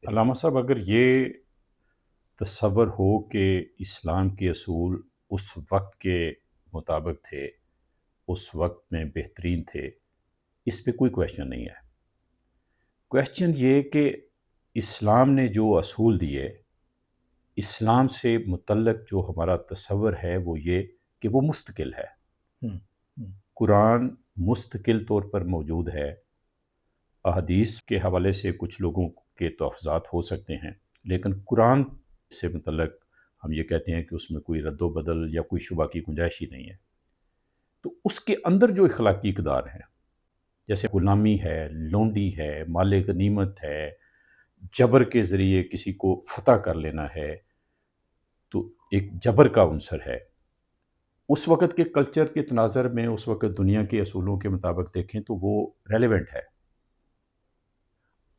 علامہ صاحب، اگر یہ تصور ہو کہ اسلام کے اصول اس وقت کے مطابق تھے، اس وقت میں بہترین تھے، اس پہ کوئی کویشچن نہیں ہے۔ کویشچن یہ کہ اسلام نے جو اصول دیے، اسلام سے متعلق جو ہمارا تصور ہے وہ یہ کہ وہ مستقل ہے۔ ہم، ہم، قرآن مستقل طور پر موجود ہے۔ احادیث کے حوالے سے کچھ لوگوں کے تحفظات ہو سکتے ہیں، لیکن قرآن سے متعلق ہم یہ کہتے ہیں کہ اس میں کوئی رد و بدل یا کوئی شبہ کی گنجائش ہی نہیں ہے۔ تو اس کے اندر جو اخلاقی اقدار ہیں، جیسے غلامی ہے، لونڈی ہے، مال غنیمت ہے، جبر کے ذریعے کسی کو فتح کر لینا ہے، تو ایک جبر کا عنصر ہے۔ اس وقت کے کلچر کے تناظر میں، اس وقت دنیا کے اصولوں کے مطابق دیکھیں تو وہ ریلیونٹ ہے۔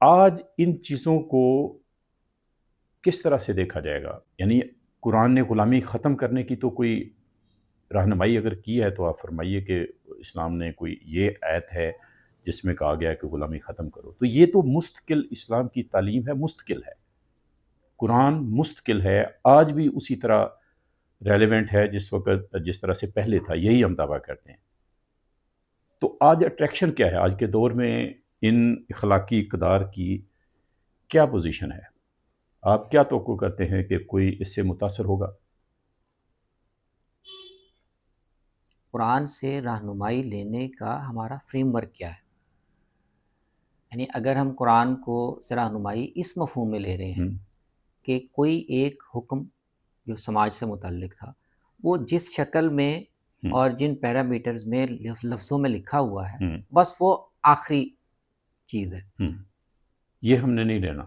آج ان چیزوں کو کس طرح سے دیکھا جائے گا؟ یعنی قرآن نے غلامی ختم کرنے کی تو کوئی رہنمائی اگر کی ہے تو آپ فرمائیے کہ اسلام نے کوئی یہ آیت ہے جس میں کہا گیا ہے کہ غلامی ختم کرو، تو یہ تو مستقل اسلام کی تعلیم ہے، مستقل ہے۔ قرآن مستقل ہے، آج بھی اسی طرح ریلیونٹ ہے جس طرح سے پہلے تھا، یہی ہم دعویٰ کرتے ہیں۔ تو آج اٹریکشن کیا ہے؟ آج کے دور میں ان اخلاقی اقدار کی کیا پوزیشن ہے؟ آپ کیا توقع کرتے ہیں کہ کوئی اس سے متاثر ہوگا؟ قرآن سے رہنمائی لینے کا ہمارا فریم ورک کیا ہے؟ یعنی اگر ہم قرآن کو سے رہنمائی اس مفہوم میں لے رہے ہیں کہ کوئی ایک حکم جو سماج سے متعلق تھا، وہ جس شکل میں اور جن پیرامیٹرز میں لفظوں میں لکھا ہوا ہے، بس وہ آخری چیز ہے، یہ ہم نے نہیں لینا۔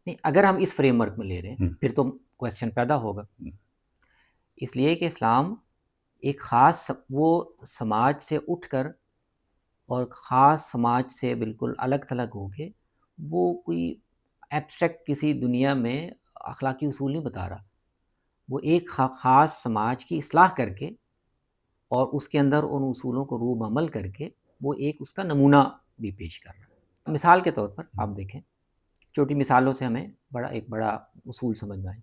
نہیں، اگر ہم اس فریم ورک میں لے رہے ہیں پھر تو کویسچن پیدا ہوگا۔ اس لیے کہ اسلام ایک خاص وہ سماج سے اٹھ کر اور خاص سماج سے بالکل الگ تھلگ ہو کے وہ کوئی ایبسٹریکٹ کسی دنیا میں اخلاقی اصول نہیں بتا رہا، وہ ایک خاص سماج کی اصلاح کر کے اور اس کے اندر ان اصولوں کو روب عمل کر کے وہ ایک اس کا نمونہ بھی پیش کر رہا ہے۔ مثال کے طور پر آپ دیکھیں، چھوٹی مثالوں سے ہمیں ایک بڑا اصول سمجھ میں آئے۔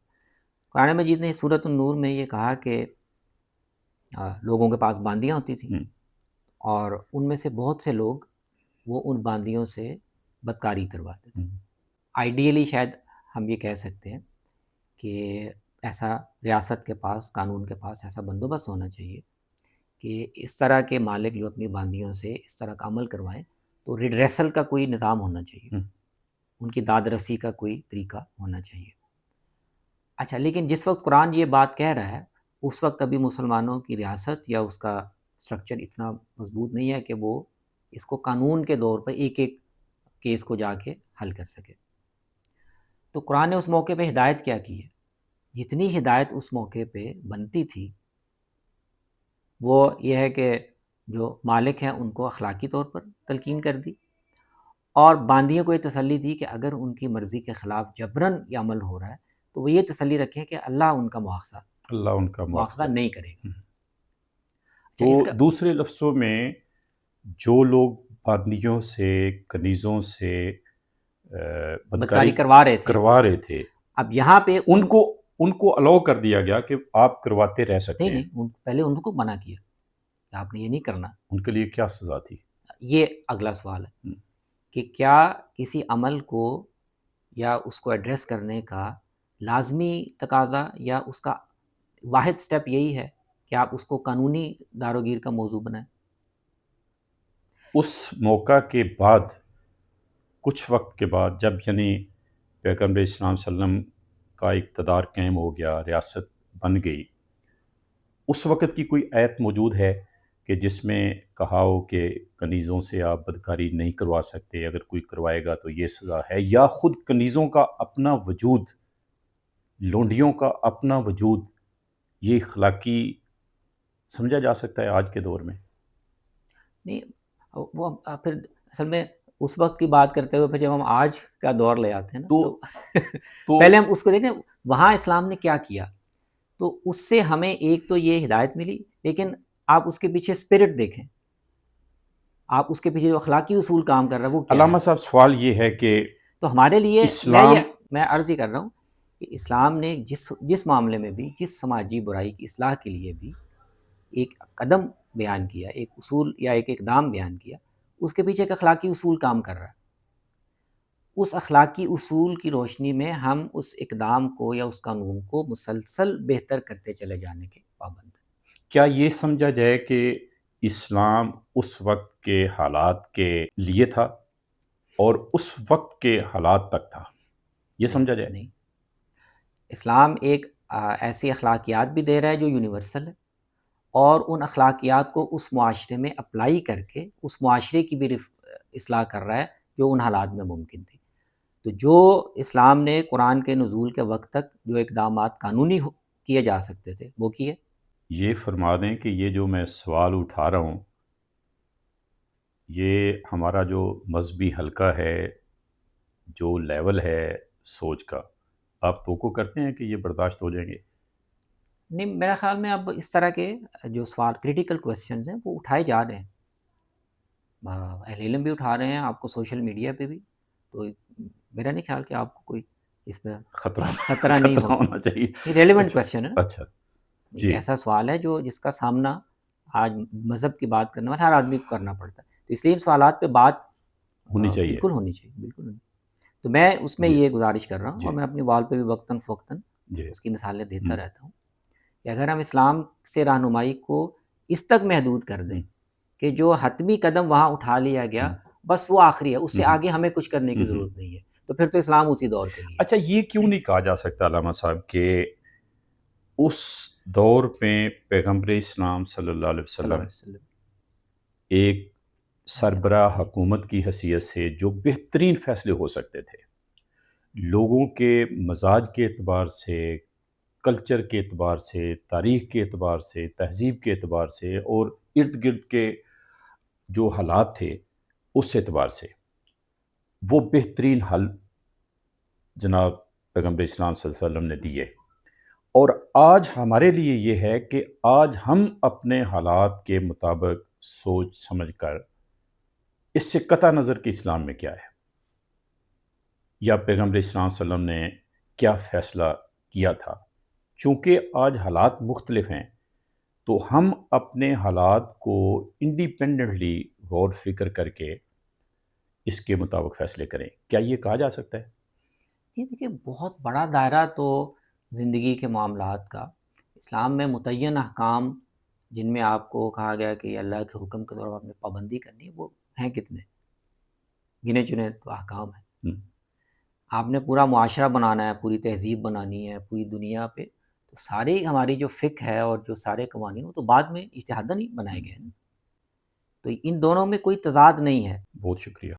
قرآن مجید نے سورۃ النور میں یہ کہا کہ لوگوں کے پاس باندیاں ہوتی تھیں اور ان میں سے بہت سے لوگ وہ ان باندیوں سے بدکاری کرواتے تھے۔ آئیڈیلی شاید ہم یہ کہہ سکتے ہیں کہ ایسا ریاست کے پاس، قانون کے پاس ایسا بندوبست ہونا چاہیے کہ اس طرح کے مالک جو اپنی باندیوں سے اس طرح کا عمل کروائیں تو ریڈریسل کا کوئی نظام ہونا چاہیے، ان کی داد رسی کا کوئی طریقہ ہونا چاہیے۔ اچھا، لیکن جس وقت قرآن یہ بات کہہ رہا ہے اس وقت ابھی مسلمانوں کی ریاست یا اس کا اسٹرکچر اتنا مضبوط نہیں ہے کہ وہ اس کو قانون کے دور پر ایک ایک کیس کو جا کے حل کر سکے۔ تو قرآن نے اس موقع پہ ہدایت کیا کی ہے؟ جتنی ہدایت اس موقع پہ بنتی تھی وہ یہ ہے کہ جو مالک ہیں ان کو اخلاقی طور پر تلقین کر دی، اور باندیوں کو یہ تسلی دی کہ اگر ان کی مرضی کے خلاف جبراً یہ عمل ہو رہا ہے تو وہ یہ تسلی رکھیں کہ اللہ ان کا مواخذہ نہیں کرے گا۔ تو دوسرے لفظوں میں جو لوگ باندیوں سے، کنیزوں سے بدکاری کروا رہے تھے، اب یہاں پہ ان کو الاؤ کر دیا گیا کہ آپ کرواتے رہ سکتے ہیں۔ نہیں، پہلے ان کو منع کیا کہ آپ نے یہ نہیں کرنا۔ ان کے لیے کیا سزا تھی؟ یہ اگلا سوال ہے کہ کیا کسی عمل کو یا اس کو ایڈریس کرنے کا لازمی تقاضا یا اس کا واحد سٹیپ یہی ہے کہ آپ اس کو قانونی داروگیر کا موضوع بنائیں؟ اس موقع کے بعد، کچھ وقت کے بعد، جب یعنی پیغمبر اسلام صلی اللہ علیہ وسلم کا اقتدار قائم ہو گیا، ریاست بن گئی، اس وقت کی کوئی آیت موجود ہے کہ جس میں کہا ہو کہ کنیزوں سے آپ بدکاری نہیں کروا سکتے، اگر کوئی کروائے گا تو یہ سزا ہے؟ یا خود کنیزوں کا اپنا وجود، لونڈیوں کا اپنا وجود، یہ اخلاقی سمجھا جا سکتا ہے آج کے دور میں؟ نہیں، وہ پھر اصل میں اس وقت کی بات کرتے ہوئے پھر جب ہم آج کا دور لے آتے ہیں نا تو پہلے ہم اس کو دیکھیں وہاں اسلام نے کیا کیا، تو اس سے ہمیں ایک تو یہ ہدایت ملی، لیکن آپ اس کے پیچھے اسپرٹ دیکھیں، آپ اس کے پیچھے جو اخلاقی اصول کام کر رہا ہے وہ کیا ہے۔ علامہ صاحب، سوال یہ ہے کہ تو ہمارے لیے اسلام میں عرض ہی کر رہا ہوں کہ اسلام نے جس معاملے میں بھی، جس سماجی برائی کی اصلاح کے لیے بھی ایک قدم بیان کیا، ایک اصول یا ایک اقدام بیان کیا، اس کے پیچھے ایک اخلاقی اصول کام کر رہا ہے. اس اخلاقی اصول کی روشنی میں ہم اس اقدام کو یا اس قانون کو مسلسل بہتر کرتے چلے جانے کے پابند ہیں. کیا یہ سمجھا جائے کہ اسلام اس وقت کے حالات کے لیے تھا اور اس وقت کے حالات تک تھا، یہ سمجھا جائے؟ نہیں، اسلام ایک ایسی اخلاقیات بھی دے رہا ہے جو یونیورسل ہے، اور ان اخلاقیات کو اس معاشرے میں اپلائی کر کے اس معاشرے کی بھی اصلاح کر رہا ہے جو ان حالات میں ممکن تھی. تو جو اسلام نے قرآن کے نزول کے وقت تک جو اقدامات قانونی کیے جا سکتے تھے وہ کیے. یہ فرما دیں کہ یہ جو میں سوال اٹھا رہا ہوں، یہ ہمارا جو مذہبی حلقہ ہے، جو لیول ہے سوچ کا، آپ توقع کرتے ہیں کہ یہ برداشت ہو جائیں گے؟ نہیں، میرا خیال میں اب اس طرح کے جو سوال کریٹیکل کویسچنز ہیں وہ اٹھائے جا رہے ہیں، اہل علم بھی اٹھا رہے ہیں، آپ کو سوشل میڈیا پہ بھی. تو میرا نہیں خیال کہ آپ کو کوئی اس میں خطرہ نہیں ہونا چاہیے. یہ ریلیونٹ کویسچن ہے. اچھا ایک ایسا سوال ہے جس کا سامنا آج مذہب کی بات کرنے والے ہر آدمی کو کرنا پڑتا ہے، تو اس لیے ان سوالات پہ بات ہونی چاہیے. بالکل ہونی چاہیے، بالکل ہونی. تو میں اس میں یہ گزارش کر رہا ہوں، اور میں اپنی وال پہ بھی وقتاً فوقتاً اس کی مثالیں دیتا رہتا ہوں کہ اگر ہم اسلام سے رہنمائی کو اس تک محدود کر دیں کہ جو حتمی قدم وہاں اٹھا لیا گیا بس وہ آخری ہے، اس سے آگے ہمیں کچھ کرنے کی ضرورت نہیں ہے، تو پھر تو اسلام اسی دور کے لیے. اچھا، یہ کیوں نہیں کہا جا سکتا علامہ صاحب کہ اس دور میں پیغمبر اسلام صلی اللہ علیہ وسلم ایک سربراہ حکومت کی حیثیت سے جو بہترین فیصلے ہو سکتے تھے، لوگوں کے مزاج کے اعتبار سے، کلچر کے اعتبار سے، تاریخ کے اعتبار سے، تہذیب کے اعتبار سے، اور ارد گرد کے جو حالات تھے اس اعتبار سے، وہ بہترین حل جناب پیغمبر اسلام صلی اللہ علیہ وسلم نے دیے. اور آج ہمارے لیے یہ ہے کہ آج ہم اپنے حالات کے مطابق سوچ سمجھ کر اس سے قطع نظر کہ اسلام میں کیا ہے یا پیغمبر اسلام صلی اللہ علیہ وسلم نے کیا فیصلہ کیا تھا، چونکہ آج حالات مختلف ہیں، تو ہم اپنے حالات کو انڈیپینڈنٹلی غور فکر کر کے اس کے مطابق فیصلے کریں. کیا یہ کہا جا سکتا ہے؟ یہ دیکھیے، بہت بڑا دائرہ تو زندگی کے معاملات کا، اسلام میں متعین احکام جن میں آپ کو کہا گیا کہ اللہ کے حکم کے دور آپ نے پابندی کرنی ہے، وہ ہیں کتنے؟ گنے چنے تو احکام ہیں. آپ نے پورا معاشرہ بنانا ہے، پوری تہذیب بنانی ہے پوری دنیا پہ، تو ساری ہماری جو فقہ ہے اور جو سارے قوانین وہ تو بعد میں اجتہاداً ہی بنائے گئے ہیں. تو ان دونوں میں کوئی تضاد نہیں ہے. بہت شکریہ.